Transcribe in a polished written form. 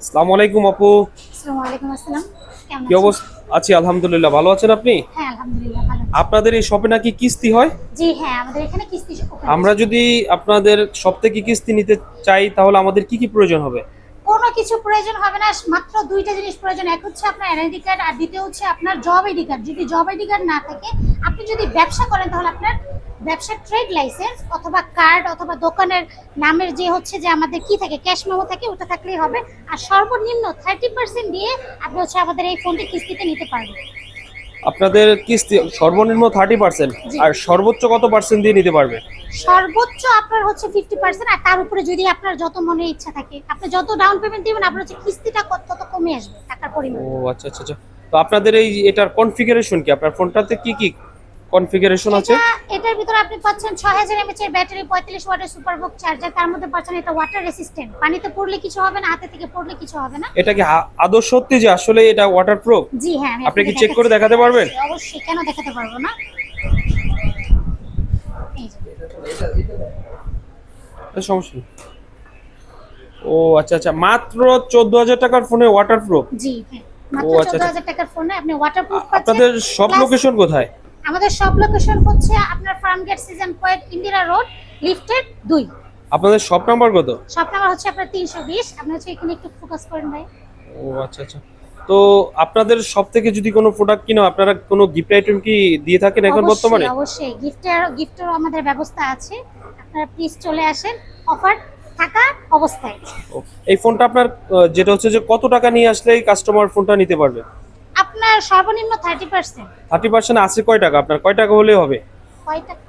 আসসালামু আলাইকুম আপু। আসসালামু আলাইকুম আসসালাম। কেমন কি আছেন? অবস্থা? আছি আলহামদুলিল্লাহ, ভালো আছেন আপনি? হ্যাঁ, আলহামদুলিল্লাহ ভালো আছি। আপনাদের এই শপে নাকি কিস্তি হয়? জি হ্যাঁ, আমাদের এখানে কিস্তি ওপেন আমরা আছে। যদি আপনাদের শপ থেকে কিস্তি নিতে চাই তাহলে আমাদের কি কি প্রয়োজন হবে? কোনো কিছু প্রয়োজন হবে না, মাত্র ২ টা জিনিস প্রয়োজন। এক হচ্ছে আপনার এনআইডি কার্ড আর দ্বিতীয় হচ্ছে আপনার জব আইডি কার্ড। যদি জব আইডি কার্ড না থাকে, আপনি যদি ব্যবসা করেন তাহলে আপনার ব্যবসার ট্রেড লাইসেন্স অথবা কার্ড অথবা দোকানের নামের যে হচ্ছে যে আমাদের কি থাকে ক্যাশ মেমো থাকে ওটা থাকলেই হবে। আর সর্বনিম্ন 30% দিয়ে আপনি হচ্ছে আমাদের এই ফোনটি কিস্তিতে নিতে পারবেন। আপনাদের কিস্তি সর্বনিম্ন 30% জি। আর সর্বোচ্চ কত পার্সেন্ট দিয়ে নিতে পারবে? সর্বোচ্চ আপনার হচ্ছে 50% আর তার উপরে যদি আপনার যত মনে ইচ্ছা থাকে আপনি যত ডাউন পেমেন্ট দিবেন আপনার হচ্ছে কিস্তিটা তত কমে আসবে টাকার ও পরিমাণ। আচ্ছা আচ্ছা আচ্ছা। তো আপনাদের এই এটার কনফিগারেশন কি? আপনার ফোনটাতে কি কি কনফিগারেশন আছে? এটার ভিতরে আপনি পাচ্ছেন 6000 এমএএইচ এর ব্যাটারি, 45 ওয়াটের সুপারবুক চার্জার, তার মধ্যে পাচ্ছেন এটা ওয়াটার রেসিস্ট্যান্ট, পানিতে পড়লে কিছু হবে না, হাতে থেকে পড়লে কিছু হবে না। এটা কি আদৌ সত্যি যে আসলে এটা ওয়াটারপ্রুফ? জি হ্যাঁ, আমি আপনি আপনাকে কি চেক করে দেখাচ্ছি। দেখাতে পারবেন? অবশ্যই, কেন দেখাতে পারবো না। এই যে। সমস্যা নেই। ও আচ্ছা আচ্ছা, মাত্র 14,000 টাকার ফোনে ওয়াটারপ্রুফ? জি হ্যাঁ, ও মাত্র আচ্ছা আচ্ছা। 14000 টাকার ফোনে আপনি ওয়াটারপ্রুফ পাচ্ছেন। আপনাদের সব প্লাস লোকেশন কোথায়? আমাদের সব লোকেশন হচ্ছে আপনার Farmgate, season point, Indira road, lifted 2। আপনাদের শপ নাম্বার কত? শপ নাম্বার হচ্ছে আপনার 320। আপনি হচ্ছে এখানে একটু ফোকাস করেন ভাই। ও আচ্ছা আচ্ছা। তো আপনাদের শপ থেকে যদি কোনো প্রোডাক্ট কিনো আপনারা কোনো গিফট আইটেম কি দিয়ে থাকেন এখন অবশ্যই বর্তমানে? অবশ্যই গিফটেরও আমাদের ব্যবস্থা আছে। আপনারা প্লিজ চলে আসেন অফার থাকা অবস্থায়। ও, এই ফোনটা আপনার যেটা হচ্ছে যে কত টাকা নিয়ে আসলে কাস্টমার ফোনটা নিতে পারবে? আপনার সর্বনিম্ন 30%। 30% আছে কয় টাকা? আপনার কয় টাকা হলে হবে? কয় টাকা?